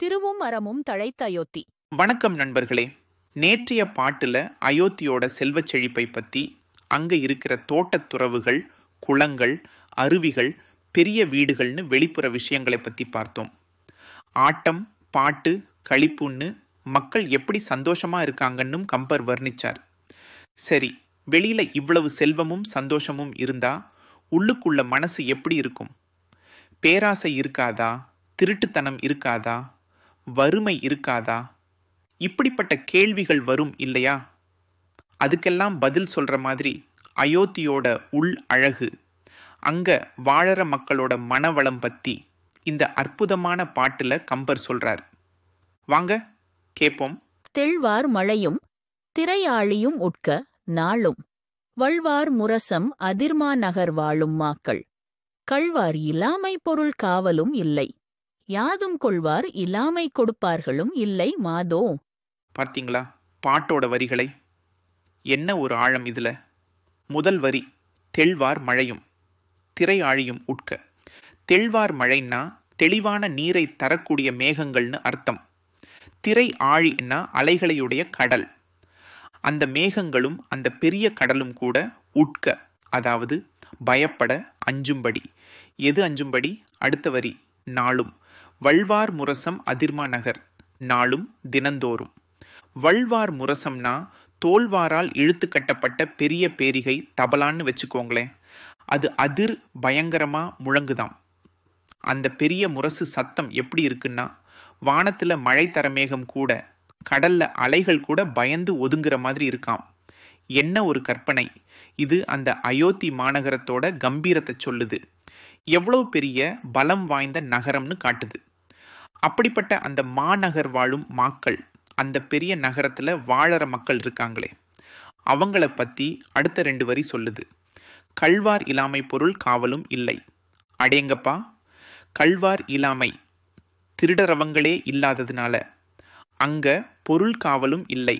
திருவும் மரமும் தழைத்த அயோத்தி. வணக்கம் நண்பர்களே. நேற்றைய பாட்டுல அயோத்தியோட செல்வச் செழிப்பை பத்தி, அங்க இருக்கிற தோட்டத் துறவுகள், குளங்கள், அருவிகள், பெரிய வீடுகள்னு வெளிப்புற விஷயங்களை பத்தி பார்த்தோம். ஆட்டம், பாட்டு, களிப்புன்னு மக்கள் எப்படி சந்தோஷமா இருக்காங்கன்னும் கம்பர் வர்ணிச்சார். சரி, வெளியில இவ்வளவு செல்வமும் சந்தோஷமும் இருந்தா உள்ளுக்குள்ள மனசு எப்படி இருக்கும்? பேராசை இருக்காதா? திருட்டுத்தனம் இருக்காதா? வறுமை இருக்காதா? இப்படிப்பட்ட கேள்விகள் வரும் இல்லையா? அதுக்கெல்லாம் பதில் சொல்ற மாதிரி அயோத்தியோட உள் அழகு, அங்க வாழற மக்களோட மனவளம் பத்தி இந்த அற்புதமான பாட்டுல கம்பர் சொல்றார். வாங்க கேட்போம். தெள்வார் மழையும் திரையாழியும் உட்க நாளும் வள்வார் முரசம் அதிர்மா நகர் வாழும் மாக்கள் கள்வார் இலாமை பொருள் காவலும் இல்லை யாதும் கொள்வார் இலாமை கொடுப்பார்களும் இல்லை மாதோ. பார்த்தீங்களா பாட்டோட வரிகளை? என்ன ஒரு ஆழம் இதுல! முதல் வரி, தெள்வார் மழையும் திரையாழியும் உட்க. தெள்வார் மழைன்னா தெளிவான நீரை தரக்கூடிய மேகங்கள்னு அர்த்தம். திரை ஆழின்னா அலைகளையுடைய கடல். அந்த மேகங்களும் அந்த பெரிய கடலும் கூட உட்க, அதாவது பயப்பட, அஞ்சும்படி. எது அஞ்சும்படி? அடுத்த வரி, நாளும். வள்வார் முரசம் அதிர்மா நகர், நாளும் தினந்தோறும். வள்வார் முரசம்னா தோல்வாரால் இழுத்து கட்டப்பட்ட பெரிய பேரிகை, தபலான்னு வச்சுக்கோங்களேன். அது அதிர் பயங்கரமா முழங்குதாம். அந்த பெரிய முரசு சத்தம் எப்படி இருக்குன்னா, வானத்துல மழை தர மேகம் கூட, கடல்ல அலைகள் கூட பயந்து ஒதுங்குற மாதிரி இருக்காம். என்ன ஒரு கற்பனை! இது அந்த அயோத்தி மாநகரத்தோட கம்பீரத்தை சொல்லுது. எவ்வளவு பெரிய பலம் வாய்ந்த நகரம்னு காட்டுது. அப்படிப்பட்ட அந்த மாநகர் வாழும் மாக்கள், அந்த பெரிய நகரத்துல வாழற மக்கள் இருக்காங்களே, அவங்கள பத்தி அடுத்த 2 வரி சொல்லுது. கள்வார் இலாமை பொருள் காவலும் இல்லை. அடேங்கப்பா! கள்வார் இலாமை, திருடரவங்களே இல்லாததுனால அங்க பொருள் காவலும் இல்லை.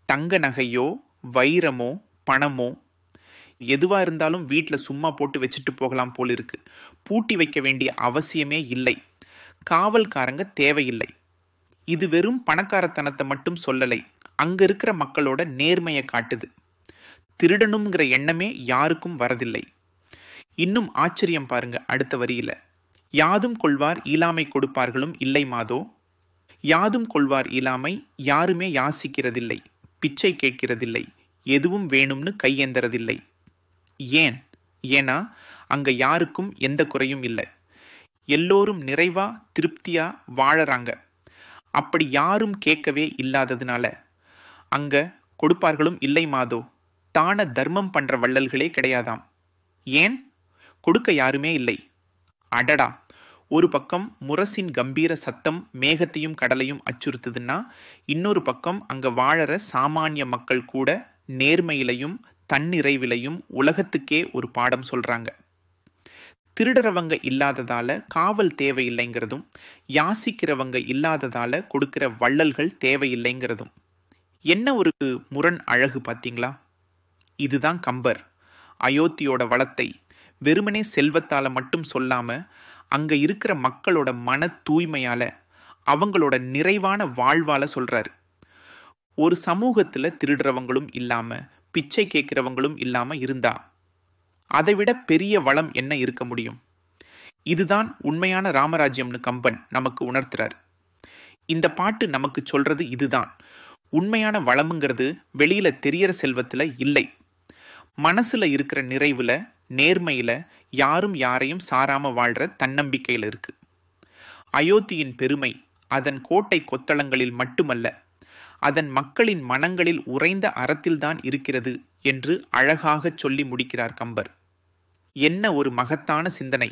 தங்க நகையோ வைரமோ பணமோ எதுவா இருந்தாலும் வீட்டில் சும்மா போட்டு வச்சுட்டு போகலாம் போல் இருக்கு. பூட்டி வைக்க வேண்டிய அவசியமே இல்லை. காவல்காரங்க தேவையில்லை. இது வெறும் பணக்காரத்தனத்தை மட்டும் சொல்லலை, அங்க இருக்கிற மக்களோட நேர்மையை காட்டுது. திருடனுங்கிற எண்ணமே யாருக்கும் வரதில்லை. இன்னும் ஆச்சரியம் பாருங்க அடுத்த வரியில, யாதும் கொள்வார் இலாமை கொடுப்பார்களும் இல்லை மாதோ. யாதும் கொள்வார் இலாமை, யாருமே யாசிக்கிறதில்லை, பிச்சை கேட்கிறதில்லை, எதுவும் வேணும்னு கையேந்தறதில்லை. ஏன்? ஏன்னா அங்க யாருக்கும் எந்த குறையும் இல்லை. எல்லோரும் நிறைவா திருப்தியா வாழறாங்க. அப்படி யாரும் கேட்கவே இல்லாததுனால அங்க கொடுப்பார்களும் இல்லை மாதோ. தான தர்மம் பண்ற வள்ளல்களே கிடையாதாம். ஏன்? கொடுக்க யாருமே இல்லை. அடடா! ஒரு பக்கம் முரசின் கம்பீர சத்தம் மேகத்தையும் கடலையும் அச்சுறுத்துதுன்னா, இன்னொரு பக்கம் அங்க வாழற சாமானிய மக்கள் கூட நேர்மையிலையும் தன்னிறைவிலையும் உலகத்துக்கே ஒரு பாடம் சொல்றாங்க. திருடறவங்க இல்லாததால காவல் தேவையில்லைங்கிறதும், யாசிக்கிறவங்க இல்லாததால கொடுக்கிற வள்ளல்கள் தேவையில்லைங்கிறதும் என்ன ஒரு முரண் அழகு பார்த்தீங்களா? இதுதான் கம்பர் அயோத்தியோட வளத்தை வெறுமனே செல்வத்தால மட்டும் சொல்லாம, அங்க இருக்கிற மக்களோட மன தூய்மையால, அவங்களோட நிறைவான வாழ்வால சொல்றாரு. ஒரு சமூகத்துல திருடுறவங்களும் இல்லாம பிச்சை கேட்கிறவங்களும் இல்லாம இருந்தா அதைவிட பெரிய வளம் என்ன இருக்க முடியும்? இதுதான் உண்மையான ராமராஜ்யம்னு கம்பன் நமக்கு உணர்த்துறார். இந்த பாட்டு நமக்கு சொல்றது இதுதான். உண்மையான வளமுங்கிறது வெளியில தெரியற செல்வத்துல இல்லை, மனசுல இருக்கிற நிறைவுல, நேர்மையில, யாரும் யாரையும் சாராம வாழ்ற தன்னம்பிக்கையில இருக்கு. அயோத்தியின் பெருமை அதன் கோட்டை கொத்தளங்களில் மட்டுமல்ல, அதன் மக்களின் மனங்களில் உறைந்த அறத்தில்தான் இருக்கிறது என்று அழகாக சொல்லி முடிக்கிறார் கம்பர். என்ன ஒரு மகத்தான சிந்தனை!